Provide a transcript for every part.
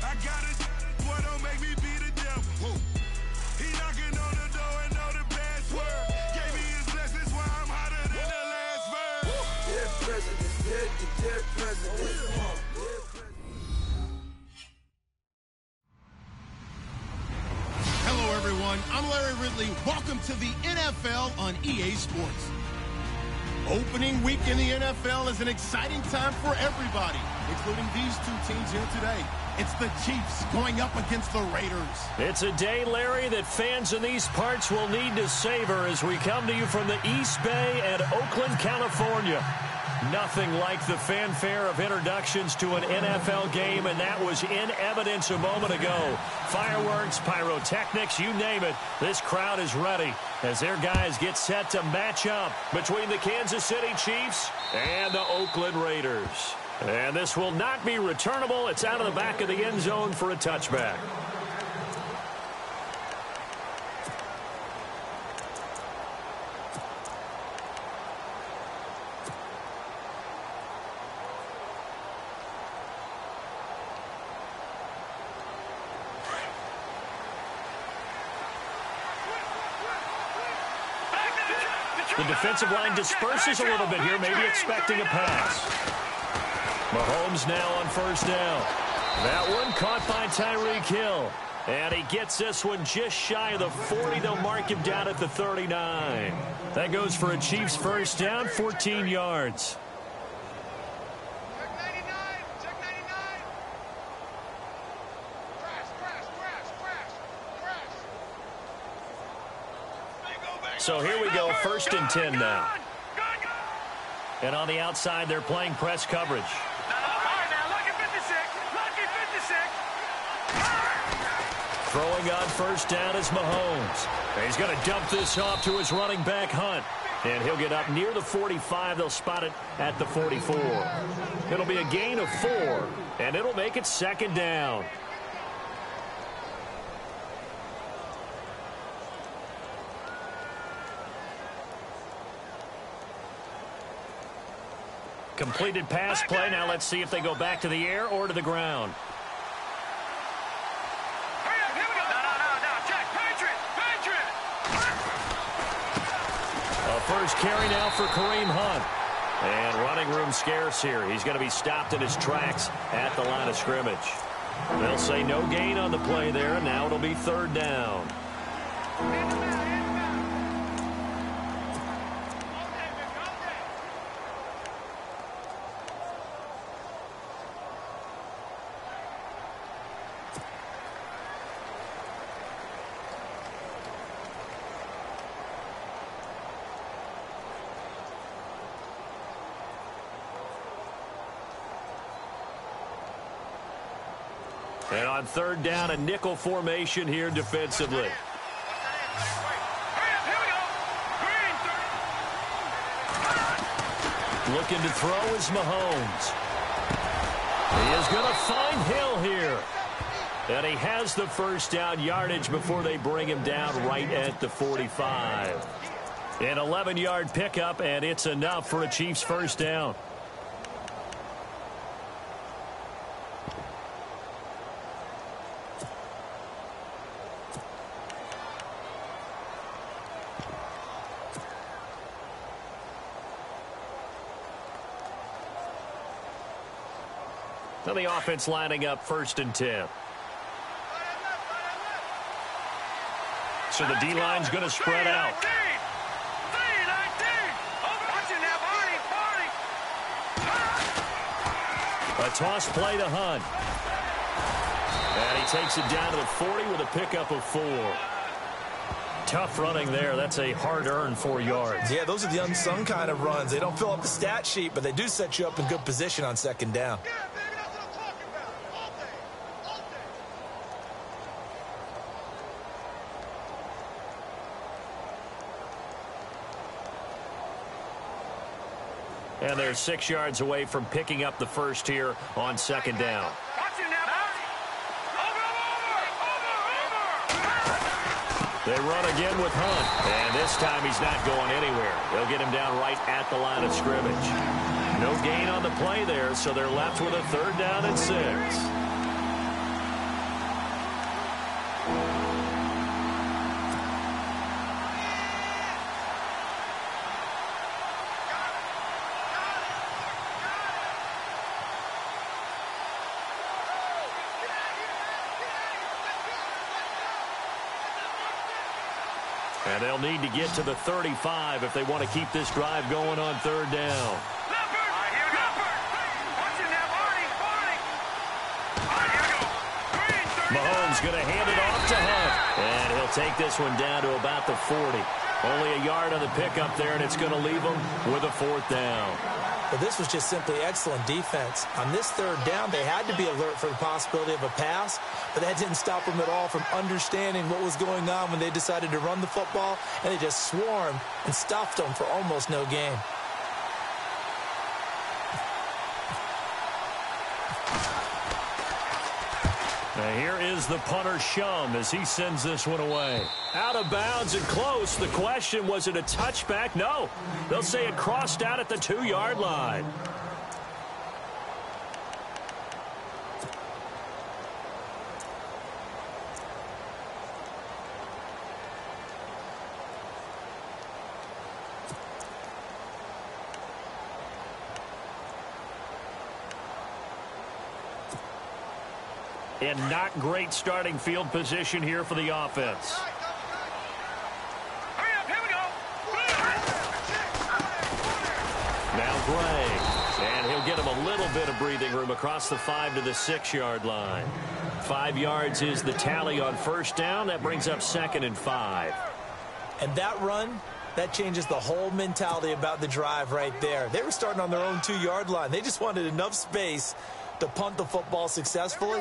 I got it, boy, don't make me be the devil. He knocking on the door and know the password. Gave me his blessings while I'm hotter than the last verse. Dear president, dear president. Hello, everyone. I'm Larry Ridley. Welcome to the NFL on EA Sports. Opening week in the NFL is an exciting time for everybody, including these two teams here today. It's the Chiefs going up against the Raiders. It's a day, Larry, that fans in these parts will need to savor as we come to you from the East Bay and Oakland, California. Nothing like the fanfare of introductions to an NFL game, and that was in evidence a moment ago. Fireworks, pyrotechnics, you name it. This crowd is ready as their guys get set to match up between the Kansas City Chiefs and the Oakland Raiders. And this will not be returnable. It's out of the back of the end zone for a touchback. The defensive line disperses a little bit here, maybe expecting a pass. Mahomes now on first down. That one caught by Tyreek Hill. And he gets this one just shy of the 40. They'll mark him down at the 39. That goes for a Chiefs first down, 14 yards. So here we go, 1st and 10 now. And on the outside, they're playing press coverage. Throwing on first down is Mahomes. He's going to dump this off to his running back, Hunt. And he'll get up near the 45. They'll spot it at the 44. It'll be a gain of 4, and it'll make it 2nd down. Completed pass play. Now let's see if they go back to the air or to the ground. A first carry now for Kareem Hunt. And running room scarce here. He's going to be stopped in his tracks at the line of scrimmage. They'll say no gain on the play there, and now it'll be 3rd down. And on 3rd down, a nickel formation here defensively. Looking to throw is Mahomes. He is going to find Hill here. And he has the first down yardage before they bring him down right at the 45. An 11-yard pickup, and it's enough for a Chiefs first down. Now the offense lining up 1st and 10. So the D-line's going to spread out. A toss play to Hunt. And he takes it down to the 40 with a pickup of 4. Tough running there. That's a hard-earned 4 yards. Yeah, those are the unsung kind of runs. They don't fill up the stat sheet, but they do set you up in good position on 2nd down. And they're 6 yards away from picking up the first here on 2nd down. They run again with Hunt. And this time he's not going anywhere. They'll get him down right at the line of scrimmage. No gain on the play there, so they're left with a 3rd down and 6. And they'll need to get to the 35 if they want to keep this drive going on third down. Mahomes going to hand it off to Hunt. And he'll take this one down to about the 40. Only a yard on the pickup there, and it's going to leave them with a fourth down. Well, this was just simply excellent defense. On this third down, they had to be alert for the possibility of a pass, but that didn't stop them at all from understanding what was going on when they decided to run the football, and they just swarmed and stuffed them for almost no gain. Now here is the punter, Shum, as he sends this one away. Out of bounds and close. The question, was it a touchback? No. They'll say it crossed out at the 2-yard line. And not great starting field position here for the offense. Now Gray. And he'll get him a little bit of breathing room across the 5 to the 6-yard line. 5 yards is the tally on first down. That brings up 2nd and 5. And that run, that changes the whole mentality about the drive right there. They were starting on their own 2-yard line. They just wanted enough space to punt the football successfully.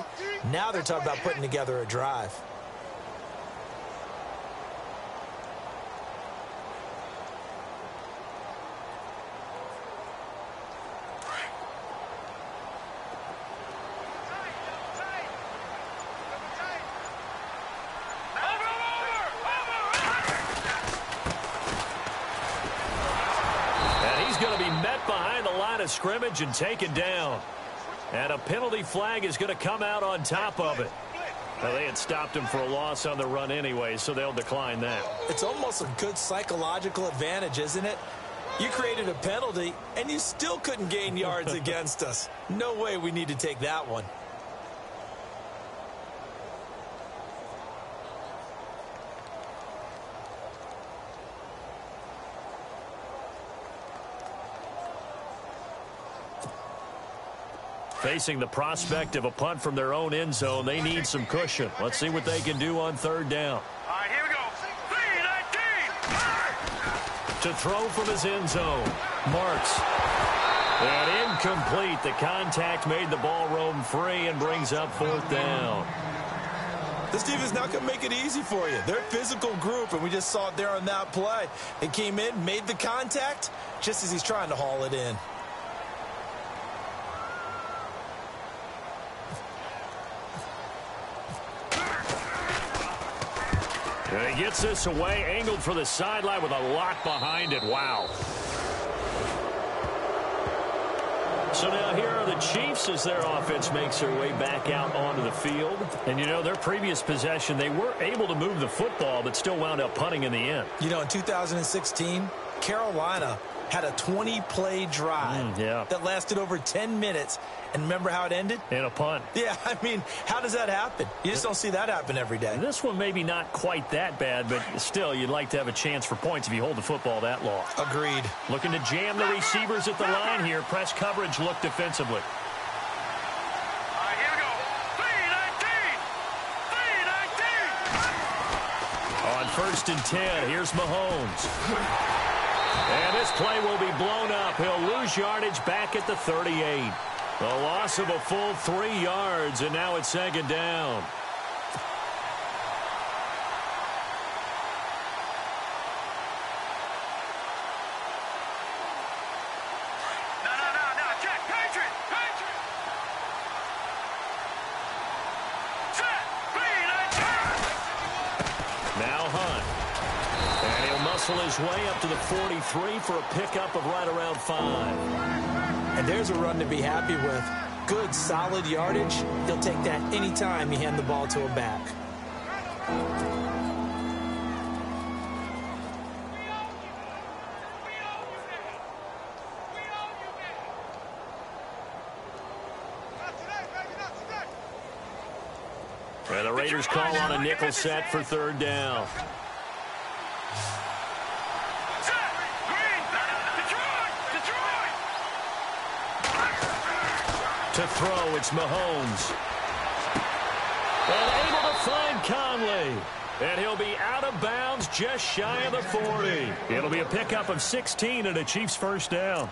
Now they're talking about putting together a drive. And he's going to be met behind the line of scrimmage and taken down. And a penalty flag is going to come out on top of it. Well, they had stopped him for a loss on the run anyway, so they'll decline that. It's almost a good psychological advantage, isn't it? You created a penalty, and you still couldn't gain yards against us. No way we need to take that one. Facing the prospect of a punt from their own end zone, they need some cushion. Let's see what they can do on third down. All right, here we go. 3-19. To throw from his end zone, Marks. And incomplete. The contact made the ball roam free and brings up fourth down. This team is not going to make it easy for you. They're a physical group, and we just saw it there on that play. They came in, made the contact, just as he's trying to haul it in. And he gets this away, angled for the sideline with a lock behind it. Wow. So now here are the Chiefs as their offense makes their way back out onto the field. And, you know, their previous possession, they were able to move the football, but still wound up punting in the end. You know, in 2016, Carolina had a 20-play drive that lasted over 10 minutes. And remember how it ended? In a punt. Yeah, I mean, how does that happen? You just don't see that happen every day. This one maybe not quite that bad, but still, you'd like to have a chance for points if you hold the football that long. Agreed. Looking to jam the receivers at the line here. Press coverage, look defensively. All right, here we go. 3-19. 3-19. On 1st and 10, here's Mahomes. And this play will be blown up. He'll lose yardage back at the 38. A loss of a full 3 yards, and now it's 2nd down. No. Check. Patriot. Set. 3-19. Now Hunt. And he'll muscle his way up to the 43 for a pickup of right around 5. And there's a run to be happy with. Good, solid yardage. He'll take that anytime you hand the ball to a back. And the Raiders call on a nickel set for 3rd down. To throw, it's Mahomes. And able to find Conley. And he'll be out of bounds just shy of the 40. It'll be a pickup of 16 and a Chiefs first down.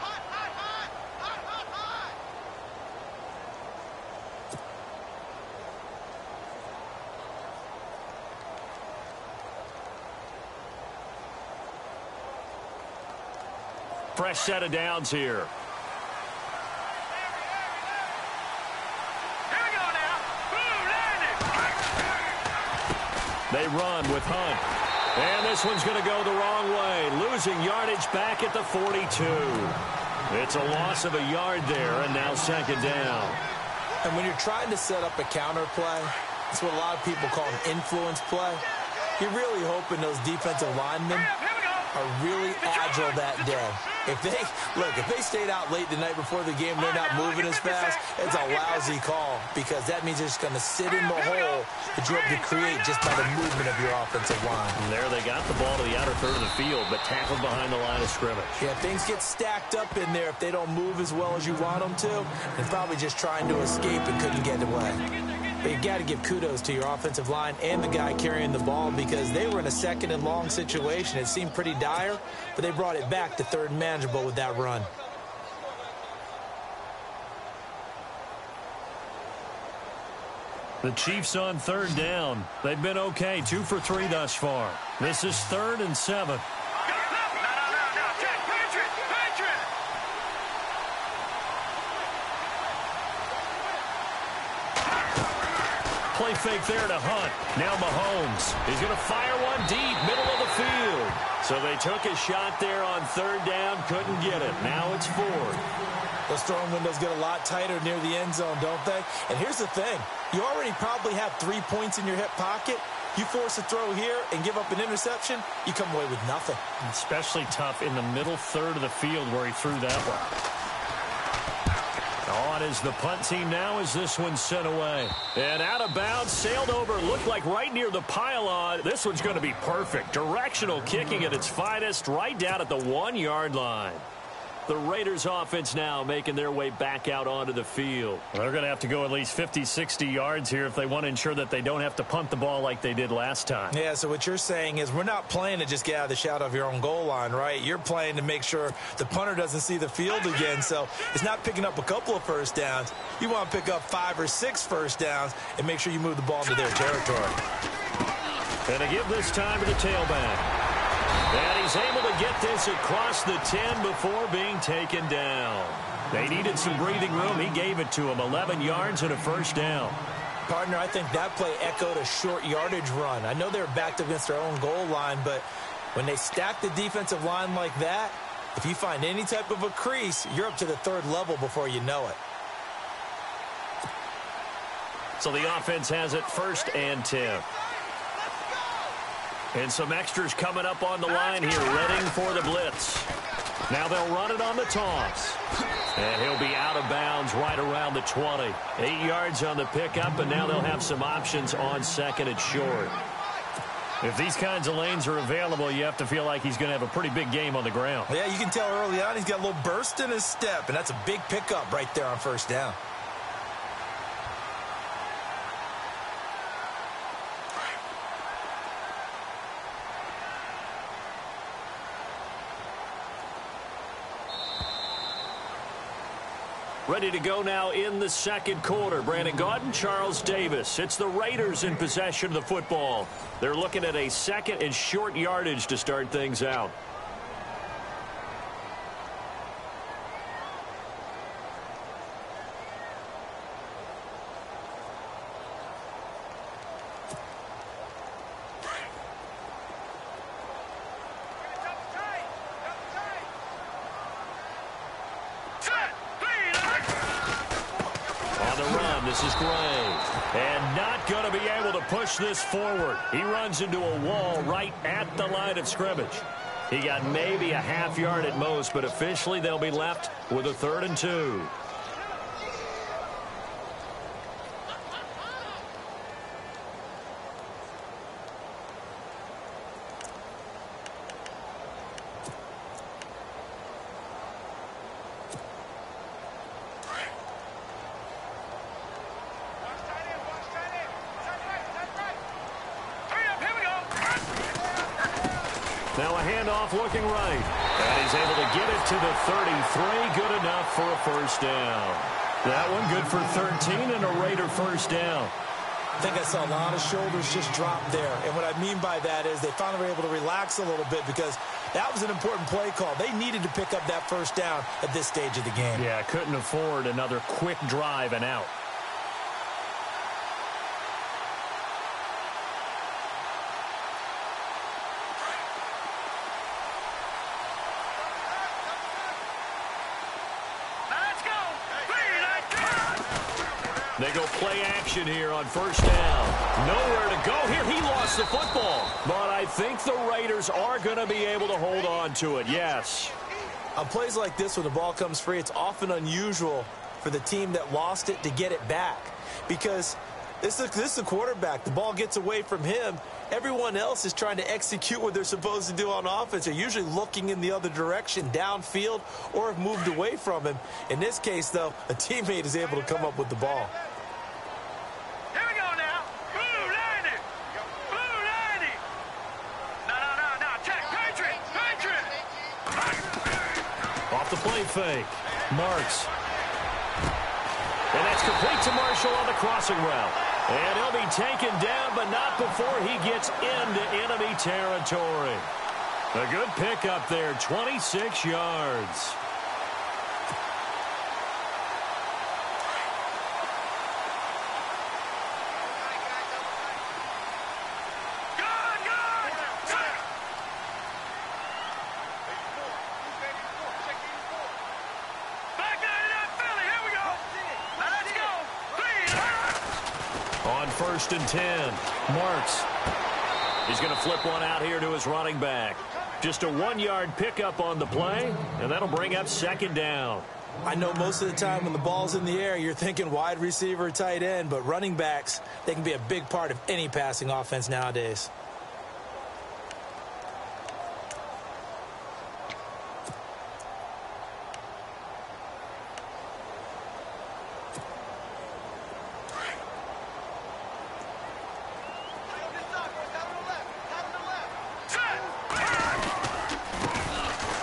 Fresh set of downs here. They run with Hunt. And this one's going to go the wrong way. Losing yardage back at the 42. It's a loss of a yard there, and now second down. And when you're trying to set up a counter play, it's what a lot of people call an influence play. You're really hoping those defensive linemen are really agile that day. If they stayed out late the night before the game, they're not moving as fast, it's a lousy call because that means they're just going to sit in the hole that you hope to create just by the movement of your offensive line. And there they got the ball to the outer third of the field, but tackled behind the line of scrimmage. Yeah, things get stacked up in there if they don't move as well as you want them to. They're probably just trying to escape and couldn't get away. But you got to give kudos to your offensive line and the guy carrying the ball because they were in a second and long situation. It seemed pretty dire, but they brought it back to third and manageable with that run. The Chiefs on third down. They've been okay, 2 for 3 thus far. This is 3rd and 7. Play fake there to Hunt. Now Mahomes. He's going to fire one deep, middle of the field. So they took a shot there on third down, couldn't get it. Now it's 4th. Those throwing windows get a lot tighter near the end zone, don't they? And here's the thing. You already probably have 3 points in your hip pocket. You force a throw here and give up an interception, you come away with nothing. Especially tough in the middle third of the field where he threw that one. On is the punt team now as this one's sent away. And out of bounds, sailed over, looked like right near the pylon. This one's going to be perfect. Directional kicking at its finest, right down at the 1-yard line. The Raiders offense now making their way back out onto the field. They're going to have to go at least 50, 60 yards here if they want to ensure that they don't have to punt the ball like they did last time. Yeah, so what you're saying is we're not playing to just get out of the shadow of your own goal line, right? You're playing to make sure the punter doesn't see the field again. So it's not picking up a couple of first downs. You want to pick up 5 or 6 first downs and make sure you move the ball into their territory. And to give this time to the tailback. And he's able to get this across the 10 before being taken down. They needed some breathing room. He gave it to him. 11 yards and a first down. Partner, I think that play echoed a short yardage run. I know they were backed up against their own goal line, but when they stack the defensive line like that, if you find any type of a crease, you're up to the 3rd level before you know it. So the offense has it 1st and 10. And some extras coming up on the line here, readying for the blitz. Now they'll run it on the toss. And he'll be out of bounds right around the 20. 8 yards on the pickup, and now they'll have some options on 2nd and short. If these kinds of lanes are available, you have to feel like he's going to have a pretty big game on the ground. Yeah, you can tell early on he's got a little burst in his step, and that's a big pickup right there on 1st down. Ready to go now in the 2nd quarter. Brandon Gaudin, Charles Davis. It's the Raiders in possession of the football. They're looking at a 2nd and short yardage to start things out. This is Gray, and not going to be able to push this forward. He runs into a wall right at the line of scrimmage. He got maybe a half yard at most, but officially they'll be left with a 3rd and 2. Now a handoff looking right. And he's able to get it to the 33. Good enough for a first down. That one good for 13 and a Raider first down. I think I saw a lot of shoulders just drop there. And what I mean by that is they finally were able to relax a little bit because that was an important play call. They needed to pick up that first down at this stage of the game. Yeah, couldn't afford another quick drive and out. They go play action here on first down. Nowhere to go here. He lost the football. But I think the Raiders are going to be able to hold on to it, yes. On plays like this, when the ball comes free, it's often unusual for the team that lost it to get it back. Because this is the quarterback. The ball gets away from him. Everyone else is trying to execute what they're supposed to do on offense. They're usually looking in the other direction, downfield, or have moved away from him. In this case, though, a teammate is able to come up with the ball. Here we go now. Blue 90. Blue 90. No. Check. Patriot. Off the play fake. Marks. And that's complete to Marshall on the crossing route. And he'll be taken down, but not before he gets into enemy territory. A good pickup there, 26 yards. First and 10. Marks. He's going to flip one out here to his running back. Just a 1-yard pickup on the play, and that'll bring up second down. I know most of the time when the ball's in the air, you're thinking wide receiver, tight end, but running backs, they can be a big part of any passing offense nowadays.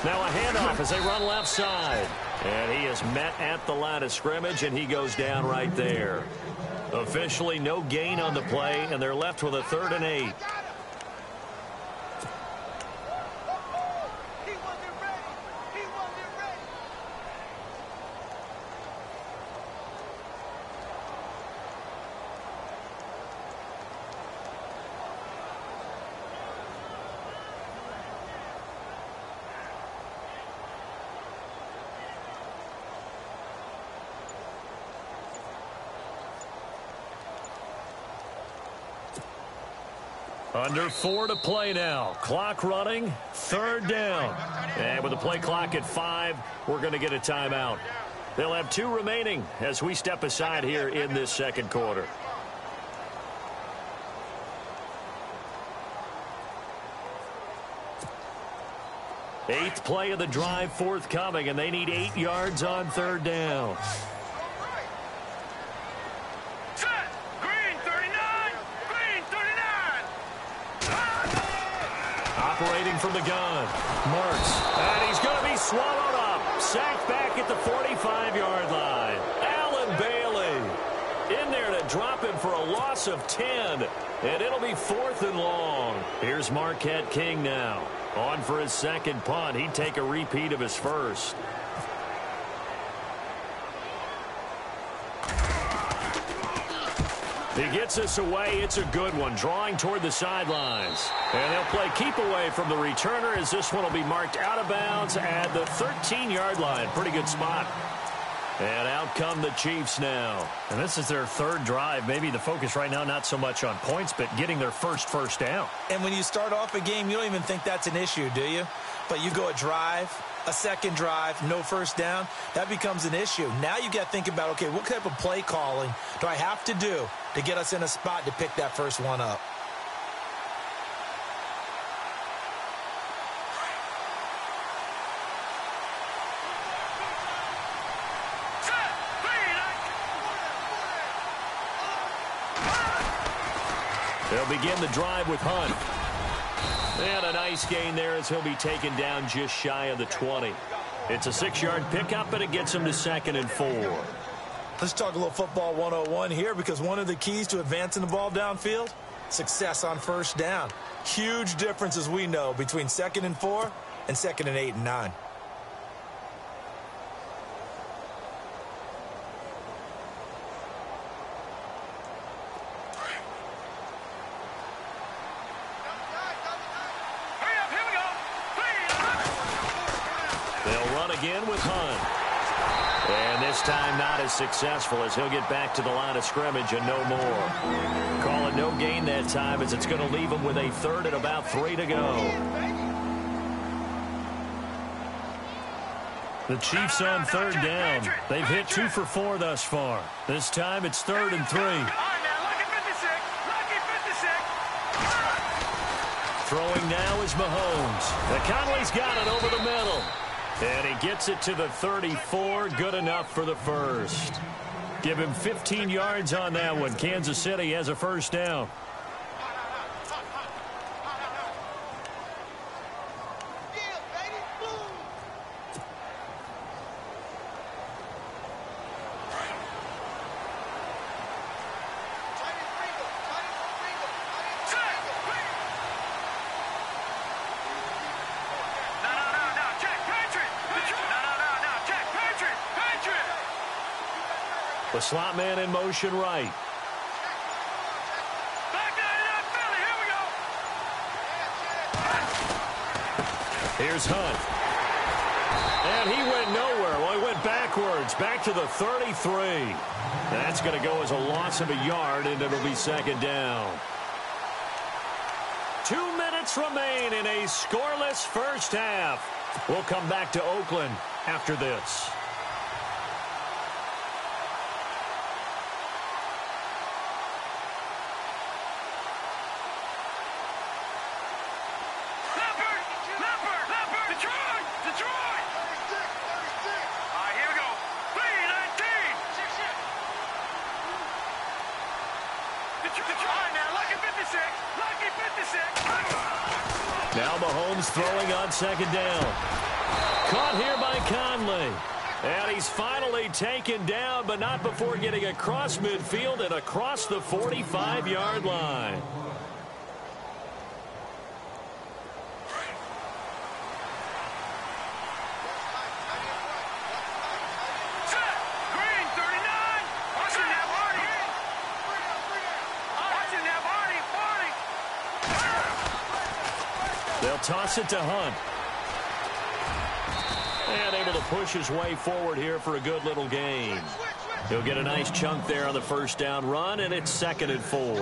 Now a handoff as they run left side. And he is met at the line of scrimmage, and he goes down right there. Officially no gain on the play, and they're left with a 3rd and 8. Under 4 to play now. Clock running. 3rd down. And with the play clock at 5, we're going to get a timeout. They'll have 2 remaining as we step aside here in this second quarter. Eighth play of the drive forthcoming, and they need 8 yards on 3rd down. Operating from the gun. Marks. And he's going to be swallowed up. Sacked back at the 45-yard line. Allen Bailey in there to drop him for a loss of 10. And it'll be 4th and long. Here's Marquette King now. On for his second punt. He'd take a repeat of his first. He gets us away. It's a good one, drawing toward the sidelines. And they'll play keep away from the returner as this one will be marked out of bounds at the 13-yard line. Pretty good spot. And out come the Chiefs now. And this is their 3rd drive. Maybe the focus right now not so much on points, but getting their first down. And when you start off a game, you don't even think that's an issue, do you? But you go a drive, a second drive, no first down, that becomes an issue. Now you got to think about, okay, what type of play calling do I have to do to get us in a spot to pick that first one up? They'll begin the drive with Hunt. And a nice gain there as he'll be taken down just shy of the 20. It's a 6-yard pickup, and it gets him to 2nd and 4. Let's talk a little football 101 here, because one of the keys to advancing the ball downfield, success on first down. Huge difference, as we know, between 2nd and 4 and 2nd and 8 and 9. They'll run again with Hunt. And this time not as successful, as he'll get back to the line of scrimmage and no more. Call it no gain that time, as it's going to leave him with a 3rd and about 3 to go. The Chiefs on 3rd down. They've hit 2 for 4 thus far. This time it's 3rd and 3. Throwing now is Mahomes. Conley's got it over the middle. And he gets it to the 34. Good enough for the first. Give him 15 yards on that one. Kansas City has a first down. The slot man in motion right. Here's Hunt. And he went nowhere. Well, he went backwards, back to the 33. That's going to go as a loss of a yard, and it'll be 2nd down. 2 minutes remain in a scoreless first half. We'll come back to Oakland after this. Now Mahomes throwing on 2nd down. Caught here by Conley. And he's finally taken down, but not before getting across midfield and across the 45-yard line. They'll toss it to Hunt. And able to push his way forward here for a good little gain. He'll get a nice chunk there on the first down run, and it's 2nd and 4.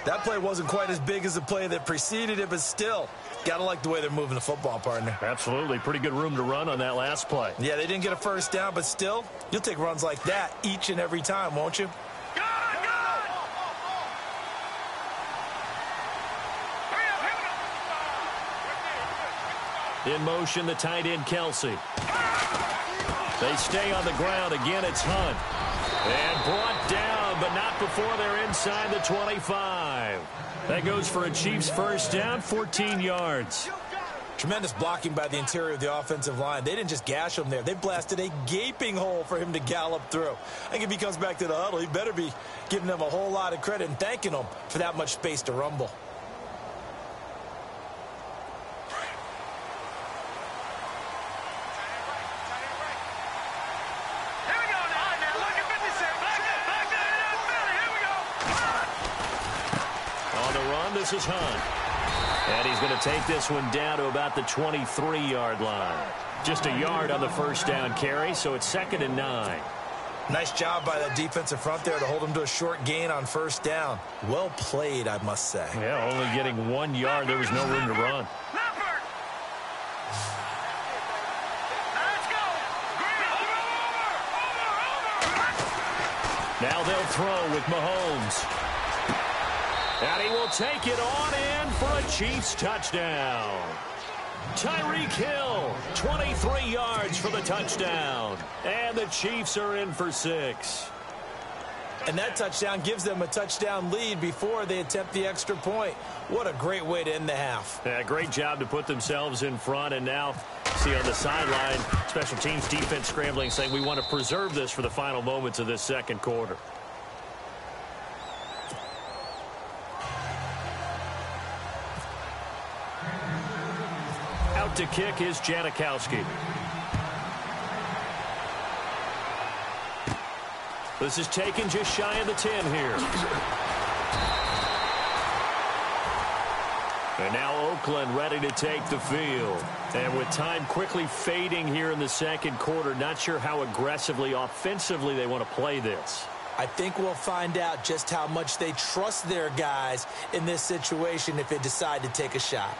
That play wasn't quite as big as the play that preceded it, but still, got to like the way they're moving the football, partner. Absolutely. Pretty good room to run on that last play. Yeah, they didn't get a first down, but still, you'll take runs like that each and every time, won't you? In motion, the tight end, Kelsey. They stay on the ground. Again, it's Hunt. And brought down, but not before they're inside the 25. That goes for a Chiefs first down, 14 yards. Tremendous blocking by the interior of the offensive line. They didn't just gash him there. They blasted a gaping hole for him to gallop through. I think if he comes back to the huddle, he better be giving them a whole lot of credit and thanking them for that much space to rumble. This is Hunt. And he's going to take this one down to about the 23-yard line. Just a yard on the first down carry, so it's 2nd and 9. Nice job by that defensive front there to hold him to a short gain on first down. Well played, I must say. Yeah, only getting 1 yard. There was no room to run. Now they'll throw with Mahomes. And he will take it on in for a Chiefs touchdown. Tyreek Hill, 23 yards for the touchdown. And the Chiefs are in for 6. And that touchdown gives them a touchdown lead before they attempt the extra point. What a great way to end the half. Yeah, great job to put themselves in front. And now, see on the sideline, special teams defense scrambling, saying we want to preserve this for the final moments of this second quarter. Out to kick is Janikowski. This is taken just shy of the 10 here. And now Oakland ready to take the field. And with time quickly fading here in the second quarter, not sure how aggressively, offensively they want to play this. I think we'll find out just how much they trust their guys in this situation if they decide to take a shot.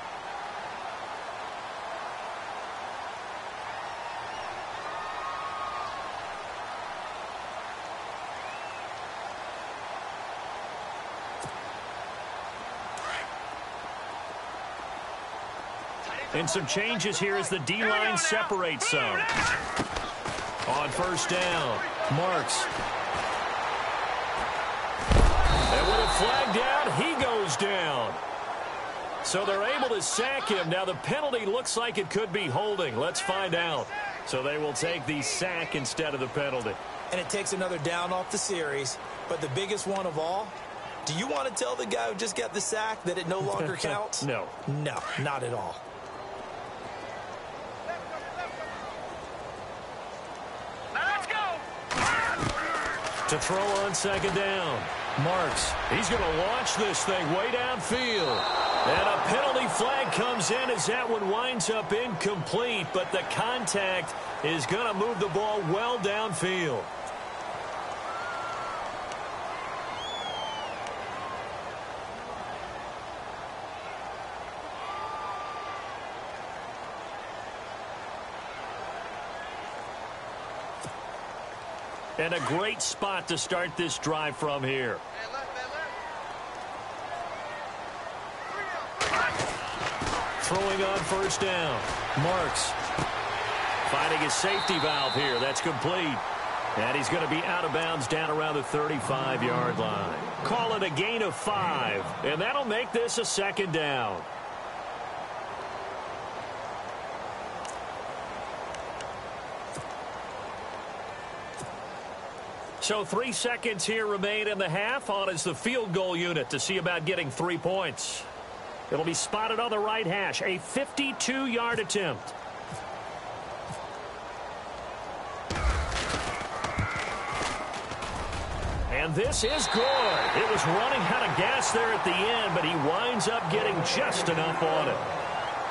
And some changes here as the D-line separates some. On first down, Marks. And with a flag down, he goes down. So they're able to sack him. Now the penalty looks like it could be holding. Let's find out. So they will take the sack instead of the penalty. And it takes another down off the series. But the biggest one of all, do you want to tell the guy who just got the sack that it no longer counts? No. No, not at all. To throw on second down. Marks, he's going to launch this thing way downfield. And a penalty flag comes in as that one winds up incomplete, but the contact is going to move the ball well downfield. And a great spot to start this drive from here. Throwing on first down. Marks finding his safety valve here. That's complete. And he's going to be out of bounds down around the 35-yard line. Call it a gain of 5. And that'll make this a second down. So 3 seconds here remain in the half. On is the field goal unit to see about getting 3 points. It'll be spotted on the right hash. A 52-yard attempt. And this is good. It was running out of gas there at the end, but he winds up getting just enough on it.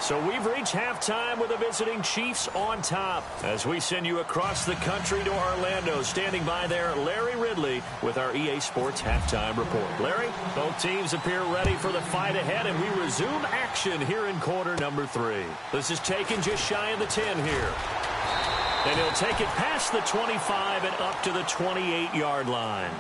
So we've reached halftime with the visiting Chiefs on top. As we send you across the country to Orlando, standing by there, Larry Ridley with our EA Sports Halftime Report. Larry, both teams appear ready for the fight ahead, and we resume action here in quarter number 3. This is taken just shy of the 10 here. And he'll take it past the 25 and up to the 28-yard line.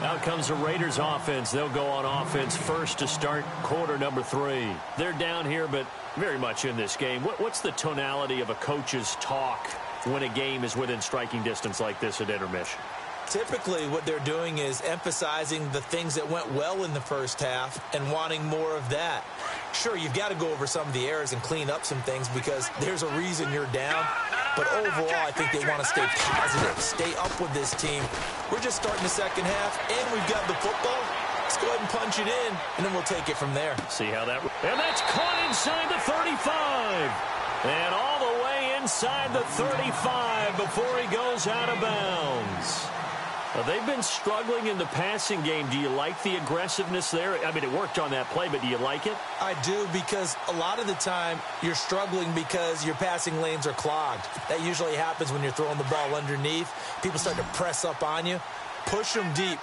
Out comes the Raiders offense. They'll go on offense first to start quarter number 3. They're down here, but very much in this game. What's the tonality of a coach's talk when a game is within striking distance like this at intermission? Typically, what they're doing is emphasizing the things that went well in the first half and wanting more of that. Sure, you've got to go over some of the errors and clean up some things because there's a reason you're down. But overall, I think they want to stay positive, stay up with this team. We're just starting the second half, and we've got the football. Let's go ahead and punch it in, and then we'll take it from there. See how that... And that's caught inside the 35. And all the way inside the 35 before he goes out of bounds. They've been struggling in the passing game. Do you like the aggressiveness there? I mean, it worked on that play, but do you like it? I do, because a lot of the time you're struggling because your passing lanes are clogged. That usually happens when you're throwing the ball underneath. People start to press up on you. Push them deep,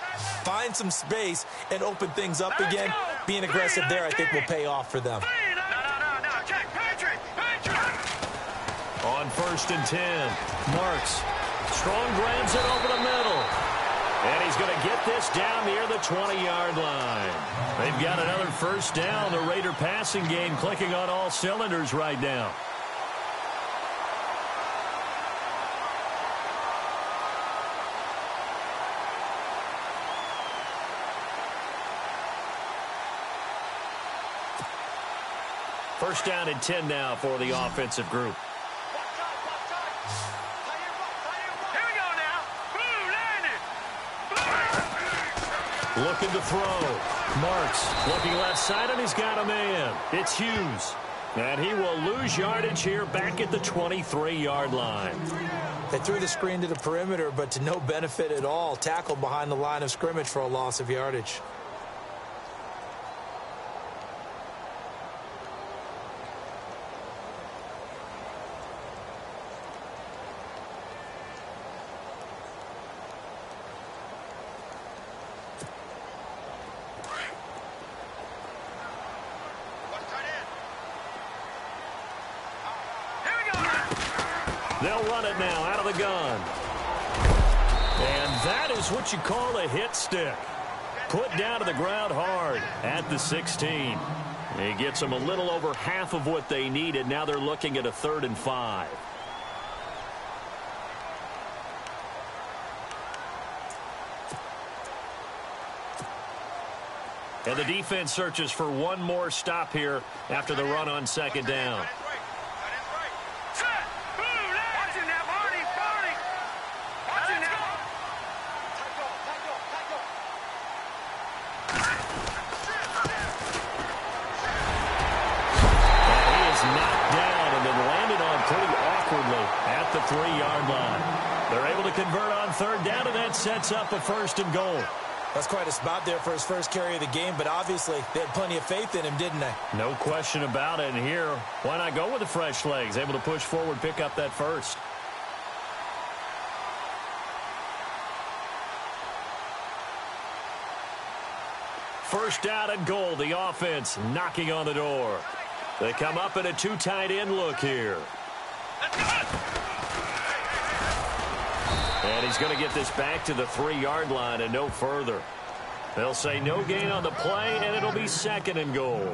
find some space, and open things up again. Being aggressive there, I think, will pay off for them. On first and 10, Marks. Strong grabs it over the middle. And he's going to get this down near the 20-yard line. They've got another first down. The Raider passing game clicking on all cylinders right now. First down and 10 now for the offensive group. Looking to throw. Marks looking left side, and he's got a man. It's Hughes. And he will lose yardage here back at the 23-yard line. They threw the screen to the perimeter, but to no benefit at all. Tackled behind the line of scrimmage for a loss of yardage. They'll run it now out of the gun. And that is what you call a hit stick. Put down to the ground hard at the 16. He gets them a little over half of what they needed. Now they're looking at a 3rd and 5. And the defense searches for one more stop here after the run on 2nd down. At the 3-yard line. They're able to convert on 3rd down, and that sets up a 1st and goal. That's quite a spot there for his first carry of the game, but obviously they had plenty of faith in him, didn't they? No question about it. And here, why not go with the fresh legs? Able to push forward, pick up that 1st. First down and goal. The offense knocking on the door. They come up in a 2 tight end look here. And he's going to get this back to the 3-yard line and no further. They'll say no gain on the play, and it'll be 2nd and goal.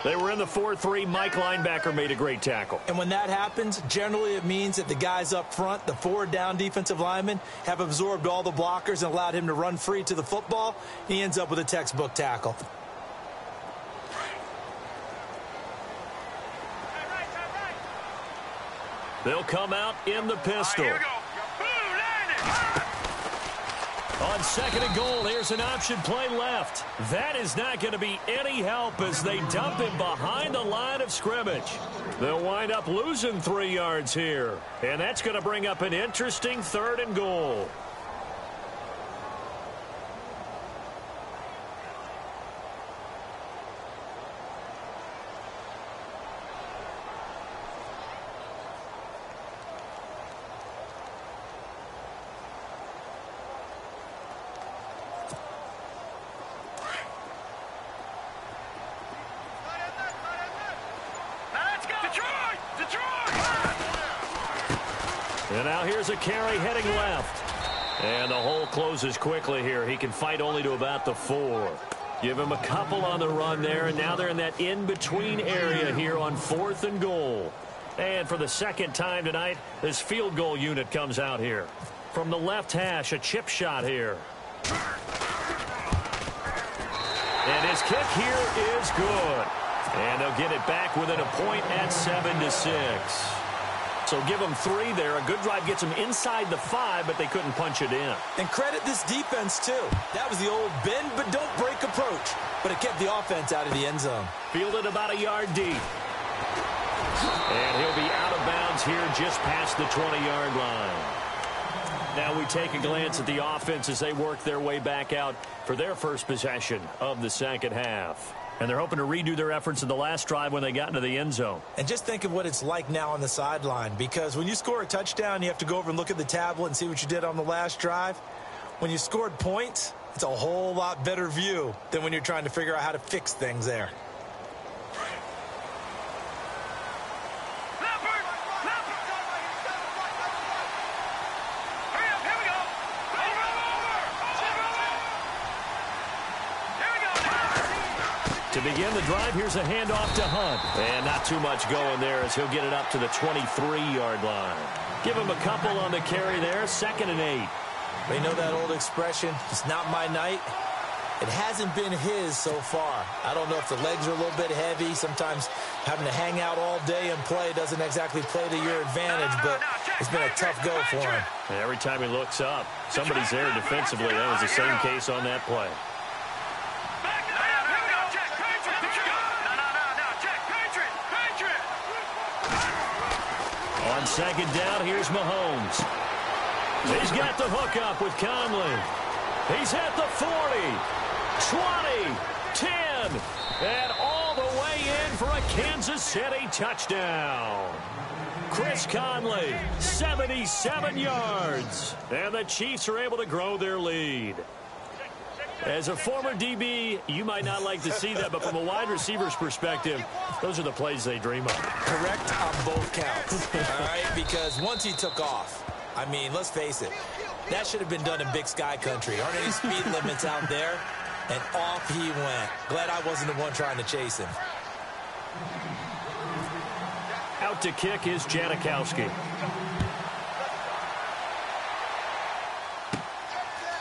They were in the 4-3. Mike linebacker made a great tackle. And when that happens, generally it means that the guys up front, the 4 down defensive linemen, have absorbed all the blockers and allowed him to run free to the football. He ends up with a textbook tackle. They'll come out in the pistol. On 2nd and goal, here's an option play left. That is not going to be any help as they dump him behind the line of scrimmage. They'll wind up losing 3 yards here. And that's going to bring up an interesting 3rd and goal. And now here's a carry heading left. And the hole closes quickly here. He can fight only to about the 4. Give him a couple on the run there, and now they're in that in-between area here on 4th and goal. And for the 2nd time tonight, this field goal unit comes out here. From the left hash, a chip shot here. And his kick here is good. And they'll get it back within a point at 7-6. So give them 3 there. A good drive gets them inside the 5, but they couldn't punch it in. And credit this defense, too. That was the old bend but don't break approach. But it kept the offense out of the end zone. Fielded about a yard deep. And he'll be out of bounds here just past the 20-yard line. Now we take a glance at the offense as they work their way back out for their first possession of the 2nd half. And they're hoping to redo their efforts in the last drive when they got into the end zone. And just think of what it's like now on the sideline, because when you score a touchdown, you have to go over and look at the tablet and see what you did on the last drive. When you scored points, it's a whole lot better view than when you're trying to figure out how to fix things there. To begin the drive, here's a handoff to Hunt. And not too much going there as he'll get it up to the 23-yard line. Give him a couple on the carry there, 2nd and 8. They know that old expression, it's not my night. It hasn't been his so far. I don't know if the legs are a little bit heavy. Sometimes having to hang out all day and play doesn't exactly play to your advantage, but it's been a tough go for him. Every time he looks up, somebody's there defensively. That was the same case on that play. On second down, here's Mahomes. He's got the hook up with Conley. He's at the 40, 20, 10, and all the way in for a Kansas City touchdown. Chris Conley, 77 yards, and the Chiefs are able to grow their lead. As a former DB, you might not like to see that, but from a wide receiver's perspective, those are the plays they dream of. Correct on both counts, all right? Because once he took off, I mean, let's face it, that should have been done in Big Sky country. Aren't any speed limits out there? And off he went. Glad I wasn't the one trying to chase him. Out to kick is Janikowski.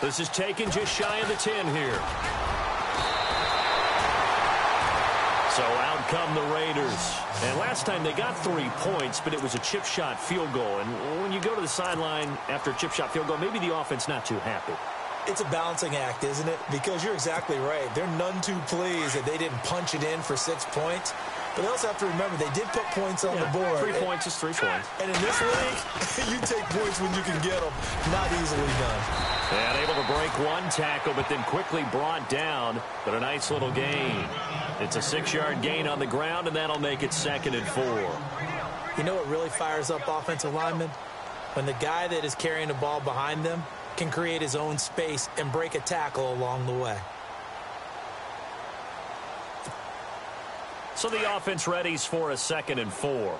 This is taken just shy of the 10 here. So out come the Raiders. And last time they got 3 points, but it was a chip shot field goal. And when you go to the sideline after a chip shot field goal, maybe the offense not too happy. It's a balancing act, isn't it? Because you're exactly right. They're none too pleased that they didn't punch it in for 6 points. But they also have to remember they did put points on the board. 3 points is 3 points. And in this league, you take points when you can get them. Not easily done. And able to break one tackle, but then quickly brought down. But a nice little gain. It's a 6-yard gain on the ground, and that'll make it 2nd and 4. You know what really fires up offensive linemen? When the guy that is carrying the ball behind them can create his own space and break a tackle along the way. So the offense readies for a 2nd and 4.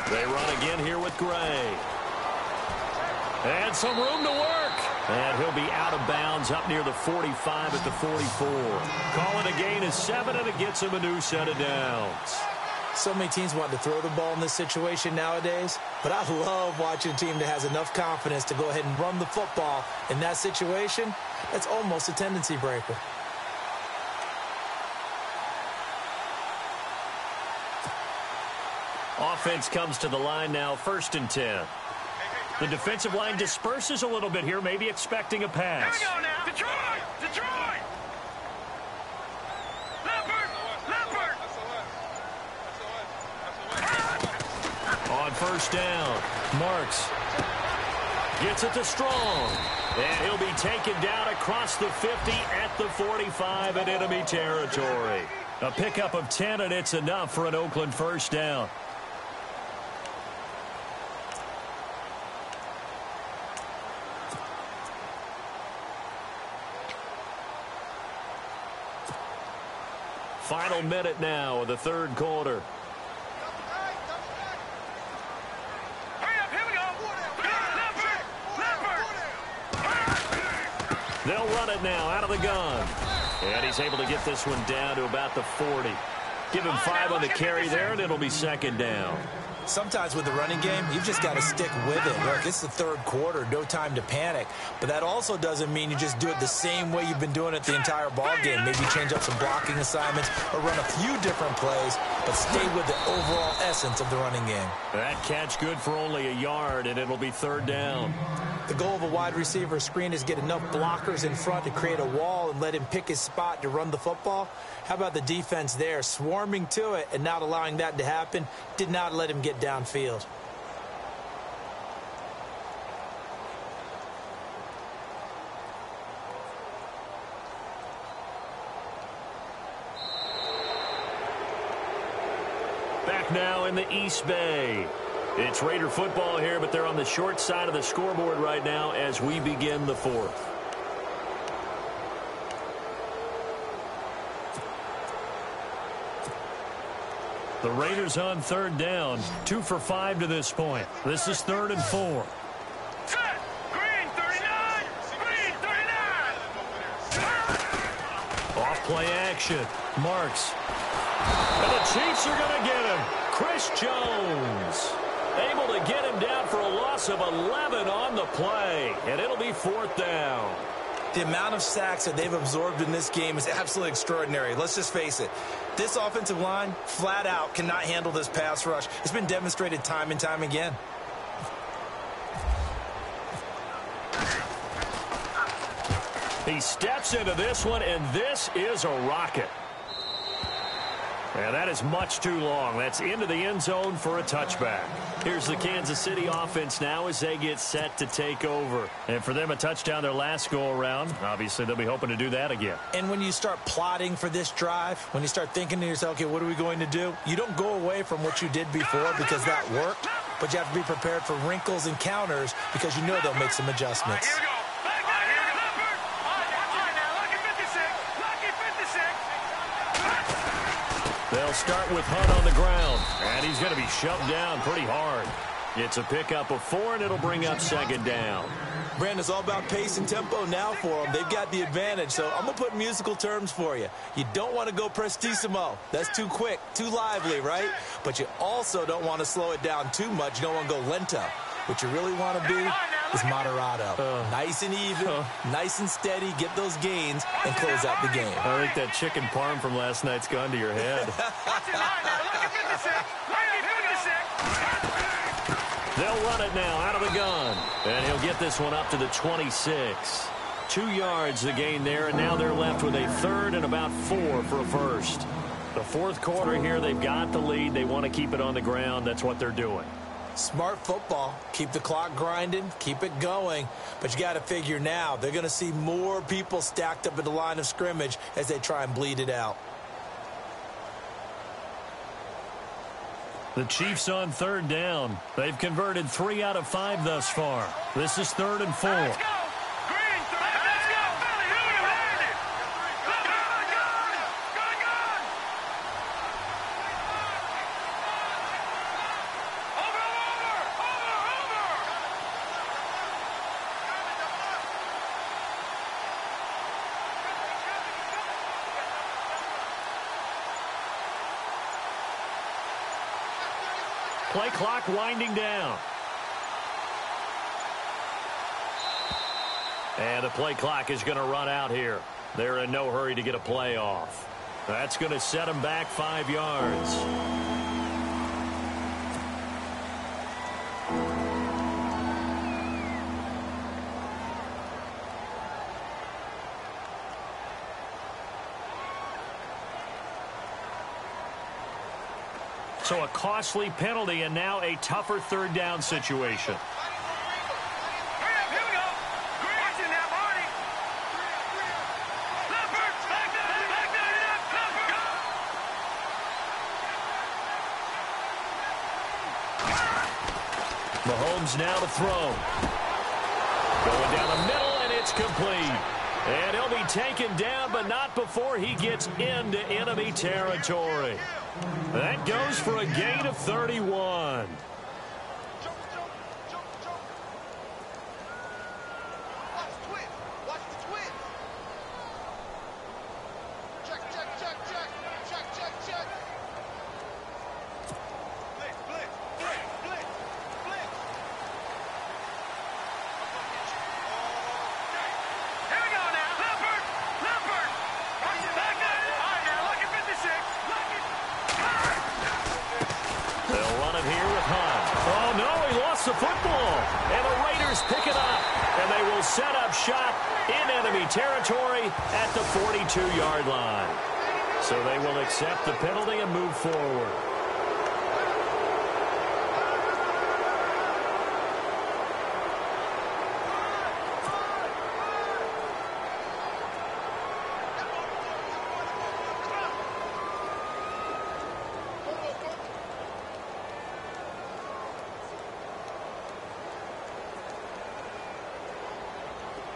They run again here with Gray. And some room to work. And he'll be out of bounds up near the 45 at the 44. Calling a gain of 7, and it gets him a new set of downs. So many teams want to throw the ball in this situation nowadays, but I love watching a team that has enough confidence to go ahead and run the football in that situation. That's almost a tendency breaker. Offense comes to the line now, 1st and 10. The defensive line disperses a little bit here, maybe expecting a pass. Here we go now. Detroit! Detroit! Leopard! On 1st down, Marks gets it to Strong. And he'll be taken down across the 50 at the 45 in enemy territory. A pickup of 10, and it's enough for an Oakland 1st down. Final minute now of the 3rd quarter. Hurry up, here we go. Leopard! They'll run it now out of the gun. And he's able to get this one down to about the 40. Give him 5 on the carry there, and it'll be 2nd down. Sometimes with the running game, you've just got to stick with it. Look, it's the 3rd quarter, no time to panic. But that also doesn't mean you just do it the same way you've been doing it the entire ball game. Maybe change up some blocking assignments or run a few different plays, but stay with the overall essence of the running game. That catch good for only a yard, and it'll be 3rd down. The goal of a wide receiver screen is get enough blockers in front to create a wall and let him pick his spot to run the football. How about the defense there, swarming to it and not allowing that to happen? Did not let him get downfield. Back now in the East Bay. It's Raider football here, but they're on the short side of the scoreboard right now as we begin the 4th. The Raiders on 3rd down, 2 for 5 to this point. This is 3rd and 4. Set! Green 39! Green 39! Off play action. Marks. And the Chiefs are going to get him. Chris Jones able to get him down for a loss of 11 on the play. And it'll be 4th down. The amount of sacks that they've absorbed in this game is absolutely extraordinary. Let's just face it. This offensive line, flat out, cannot handle this pass rush. It's been demonstrated time and time again. He steps into this one, and this is a rocket. And that is much too long. That's into the end zone for a touchback. Here's the Kansas City offense now as they get set to take over. And for them, a touchdown their last go-around. Obviously, they'll be hoping to do that again. And when you start plotting for this drive, when you start thinking to yourself, okay, what are we going to do? You don't go away from what you did before because that worked, but you have to be prepared for wrinkles and counters because you know they'll make some adjustments. Here we go. They'll start with Hunt on the ground, and he's going to be shoved down pretty hard. It's a pickup of 4, and it'll bring up 2nd down. Brandon, it's all about pace and tempo now for them. They've got the advantage, so I'm going to put musical terms for you. You don't want to go prestissimo. That's too quick, too lively, right? But you also don't want to slow it down too much. You don't want to go lento. What you really want to be is moderato. Nice and even, nice and steady, get those gains, and close out the game. I think that chicken parm from last night's gone to your head. They'll run it now out of the gun. And he'll get this one up to the 26. 2 yards the gain there, and now they're left with a 3rd and about 4 for a first. The 4th quarter here, they've got the lead. They want to keep it on the ground. That's what they're doing. Smart football. Keep the clock grinding. Keep it going. But you got to figure now they're going to see more people stacked up at the line of scrimmage as they try and bleed it out. The Chiefs on 3rd down. They've converted 3 out of 5 thus far. This is 3rd and 4. Let's go. Green, let's go. Billy, who are you landing? Play clock winding down. And the play clock is going to run out here. They're in no hurry to get a play off. That's going to set them back 5 yards. So a costly penalty and now a tougher 3rd down situation. Mahomes now to throw. Going down the middle, and it's complete. And he'll be taken down, but not before he gets into enemy territory. That goes for a gain of 31. The football, and the Raiders pick it up, and they will set up shop in enemy territory at the 42-yard line. So they will accept the penalty and move forward.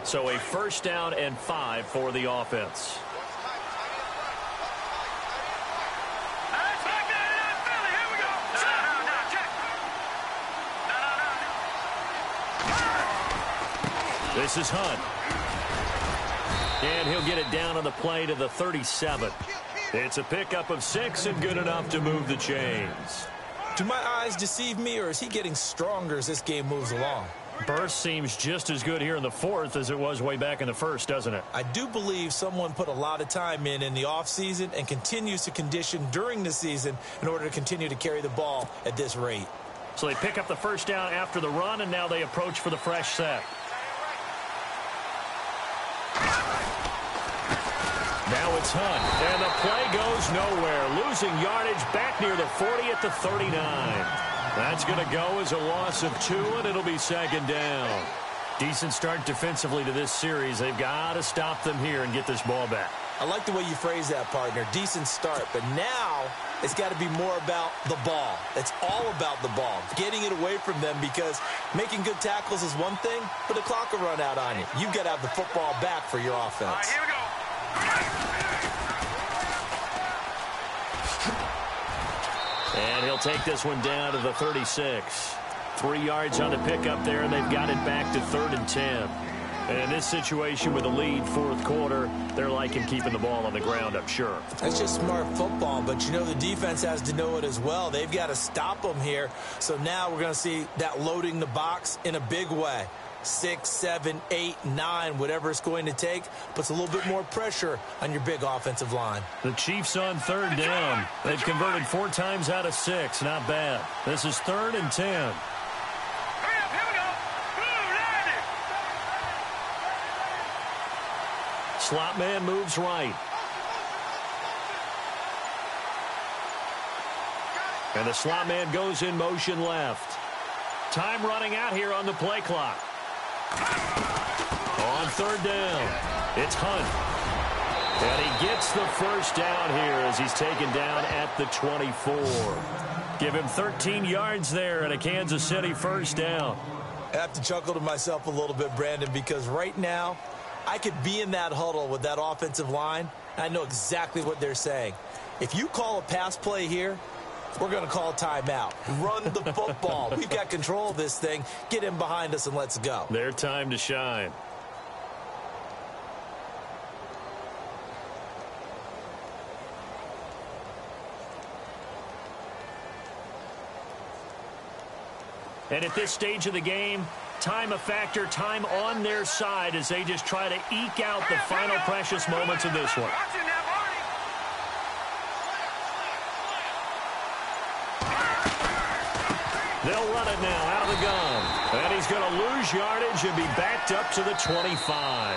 So a 1st down and 5 for the offense. This is Hunt. And he'll get it down on the play to the 37. It's a pickup of 6 and good enough to move the chains. Do my eyes deceive me, or is he getting stronger as this game moves along? Burst seems just as good here in the fourth as it was way back in the first, doesn't it? I do believe someone put a lot of time in the offseason and continues to condition during the season in order to continue to carry the ball at this rate. So they pick up the first down after the run, and now they approach for the fresh set. Now it's Hunt, and the play goes nowhere. Losing yardage back near the 40 at the 39. That's going to go as a loss of 2, and it'll be second down. Decent start defensively to this series. They've got to stop them here and get this ball back. I like the way you phrase that, partner. Decent start, but now it's got to be more about the ball. It's all about the ball, getting it away from them, because making good tackles is one thing, but the clock will run out on you. You've got to have the football back for your offense. All right, here we go. And he'll take this one down to the 36. 3 yards on the pickup there, and they've got it back to 3rd and 10. And in this situation with a lead, fourth quarter, they're liking keeping the ball on the ground, I'm sure. That's just smart football, but you know the defense has to know it as well. They've got to stop them here. So now we're going to see that loading the box in a big way. 6, 7, 8, 9, whatever it's going to take, puts a little bit more pressure on your big offensive line. The Chiefs on 3rd down. They've converted 4 times out of 6. Not bad. This is 3rd and 10. Hurry up, here we go. Slot man moves right. And the slot man goes in motion left. Time running out here on the play clock. On 3rd down, it's Hunt. And he gets the first down here as he's taken down at the 24. Give him 13 yards there and a Kansas City first down. I have to chuckle to myself a little bit, Brandon, because right now I could be in that huddle with that offensive line, and I know exactly what they're saying. If you call a pass play here, we're going to call a timeout. Run the football. We've got control of this thing. Get in behind us and let's go. Their time to shine. And at this stage of the game, time a factor, time on their side as they just try to eke out the final precious moments of this one. They'll run it now out of the gun. And he's going to lose yardage and be backed up to the 25.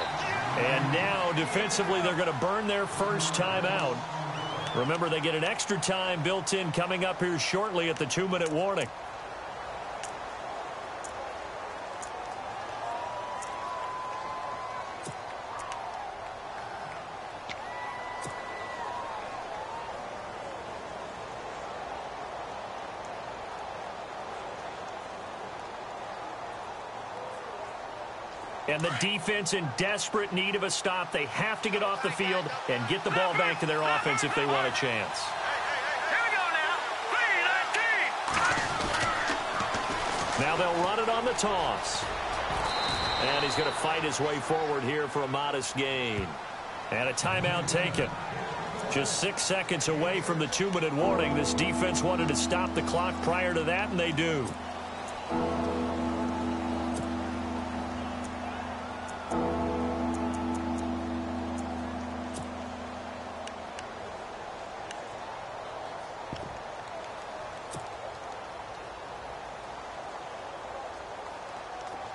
And now, defensively, they're going to burn their first time out. Remember, they get an extra time built in coming up here shortly at the 2-minute warning. And the defense in desperate need of a stop. They have to get off the field and get the ball back to their offense if they want a chance. Here we go now. 3-19. Now they'll run it on the toss. And he's going to fight his way forward here for a modest gain. And a timeout taken. Just 6 seconds away from the 2-minute warning. This defense wanted to stop the clock prior to that, and they do.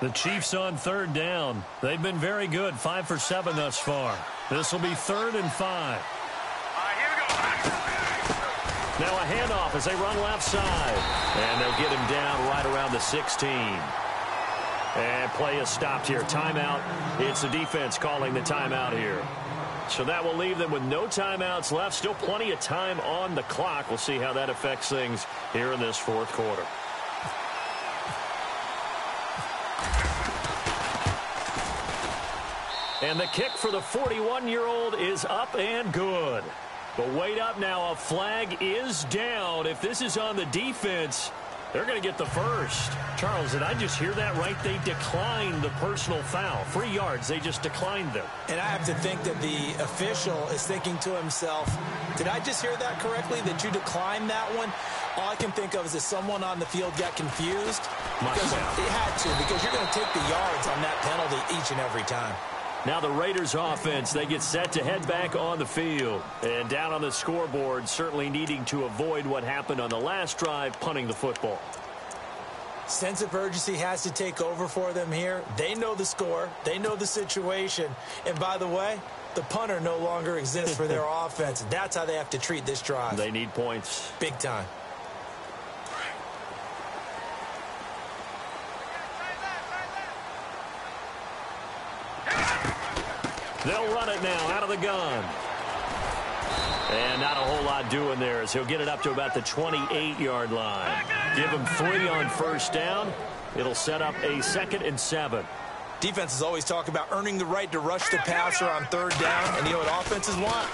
The Chiefs on 3rd down. They've been very good, 5 for 7 thus far. This will be 3rd and 5. All right, here we go. Now a handoff as they run left side. And they'll get him down right around the 16. And play is stopped here. Timeout. It's the defense calling the timeout here. So that will leave them with no timeouts left. Still plenty of time on the clock. We'll see how that affects things here in this fourth quarter. And the kick for the 41-year-old is up and good. But wait up now. A flag is down. If this is on the defense, They're going to get the first. Charles, did I just hear that right? They declined the personal foul. 3 yards, they just declined them. And I have to think that the official is thinking to himself, did I just hear that correctly, that you declined that one? All I can think of is that someone on the field got confused. Because it had to, because you're going to take the yards on that penalty each and every time. Now the Raiders offense, they get set to head back on the field. And down on the scoreboard, certainly needing to avoid what happened on the last drive, punting the football. Sense of urgency has to take over for them here. They know the score. They know the situation. And by the way, the punter no longer exists for their offense. That's how they have to treat this drive. They need points. Big time. They'll run it now out of the gun. And not a whole lot doing there as he'll get it up to about the 28-yard line. Give him 3 on first down. It'll set up a 2nd and 7. Defenses always talk about earning the right to rush the passer on 3rd down. And you know what offenses want?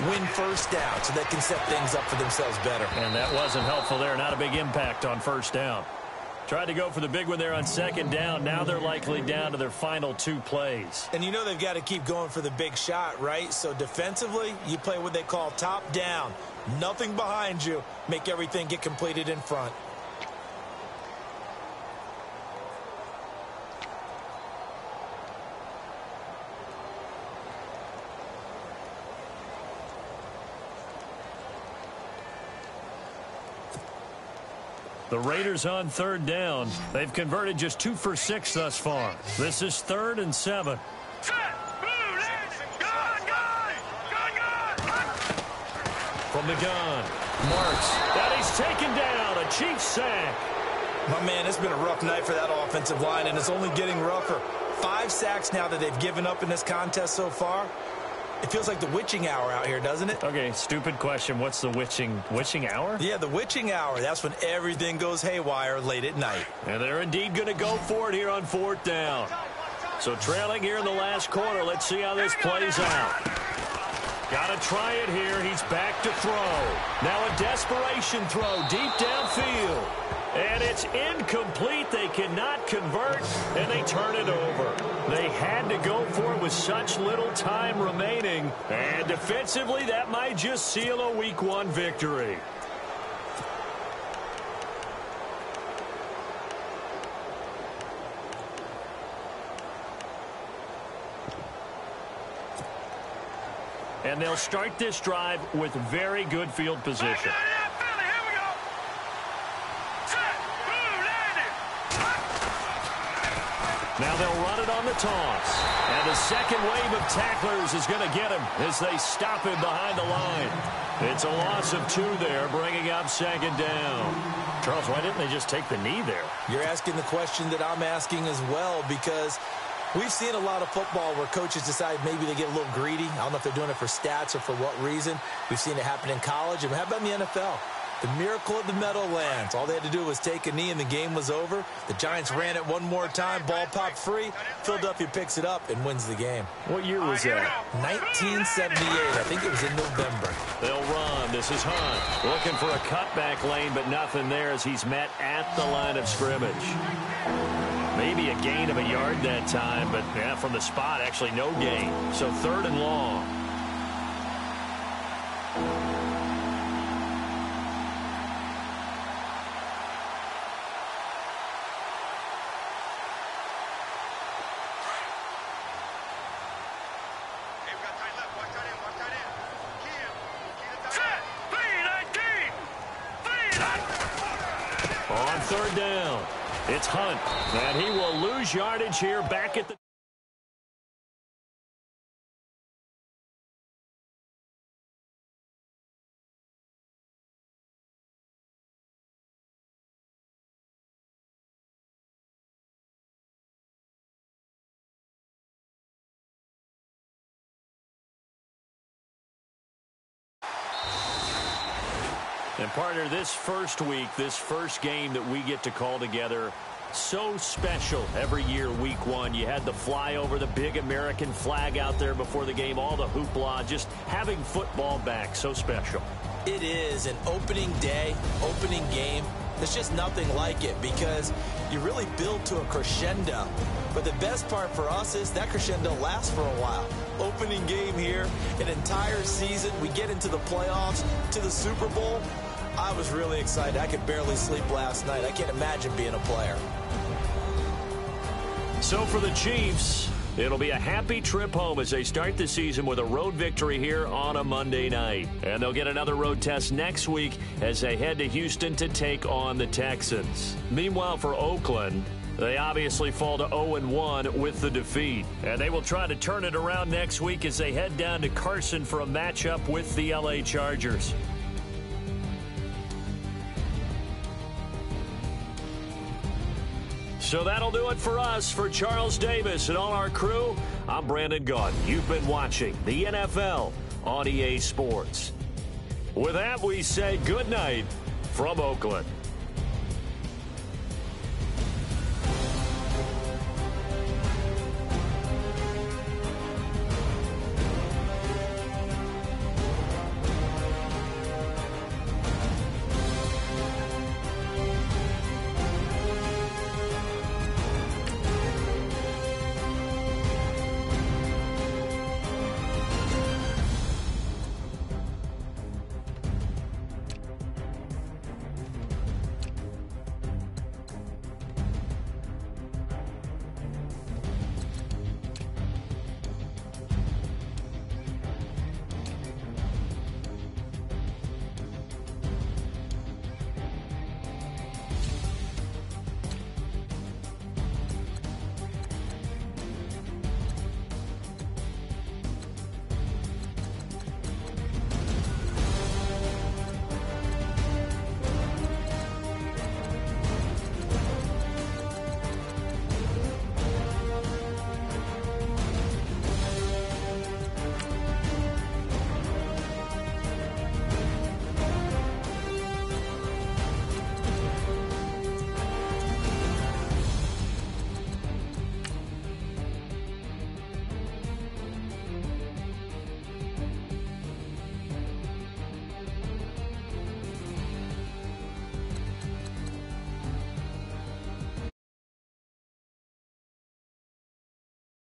Win first down so they can set things up for themselves better. And that wasn't helpful there. Not a big impact on first down. Tried to go for the big one there on 2nd down. Now they're likely down to their final 2 plays. And you know they've got to keep going for the big shot, right? So defensively, you play what they call top down. Nothing behind you. Make everything get completed in front. The Raiders on 3rd down. They've converted just 2 for 6 thus far. This is 3rd and 7. From the gun, marks, and he's taken down. A Chiefs sack. My man, it's been a rough night for that offensive line, and it's only getting rougher. 5 sacks now that they've given up in this contest so far. It feels like the witching hour out here, doesn't it? Okay, stupid question. What's the witching hour? Yeah, the witching hour. That's when everything goes haywire late at night. And they're indeed going to go for it here on 4th down. So trailing here in the last quarter. Let's see how this plays out. Got to try it here. He's back to throw. Now a desperation throw deep downfield. And it's incomplete. They cannot convert, and they turn it over. They had to go for it with such little time remaining. And defensively, that might just seal a Week 1 victory. And they'll start this drive with very good field position. Now they'll run it on the toss. And the second wave of tacklers is going to get him as they stop him behind the line. It's a loss of 2 there, bringing up 2nd down. Charles, why didn't they just take the knee there? You're asking the question that I'm asking as well, because we've seen a lot of football where coaches decide maybe they get a little greedy. I don't know if they're doing it for stats or for what reason. We've seen it happen in college. And how about in the NFL? The miracle of the Meadowlands. All they had to do was take a knee and the game was over. The Giants ran it one more time. Ball popped free. Philadelphia picks it up and wins the game. What year was that? 1978. I think it was in November. They'll run. This is Hunt. Looking for a cutback lane, but nothing there as he's met at the line of scrimmage. Maybe a gain of a yard that time, but yeah, from the spot, actually no gain. So 3rd and long. On 3rd down, it's Hunt, and he will lose yardage here back at the... And partner, this first week, this first game that we get to call together, so special every year, Week 1. You had the flyover, the big American flag out there before the game, all the hoopla, just having football back, so special. It is an opening day, opening game. There's just nothing like it because you really build to a crescendo. But the best part for us is that crescendo lasts for a while. Opening game here, an entire season, we get into the playoffs, to the Super Bowl. I was really excited. I could barely sleep last night. I can't imagine being a player. So for the Chiefs, it'll be a happy trip home as they start the season with a road victory here on a Monday night. And they'll get another road test next week as they head to Houston to take on the Texans. Meanwhile, for Oakland, they obviously fall to 0-1 with the defeat. And they will try to turn it around next week as they head down to Carson for a matchup with the LA Chargers. So that'll do it for us. For Charles Davis and all our crew, I'm Brandon Gaudin. You've been watching the NFL on EA Sports. With that, we say good night from Oakland.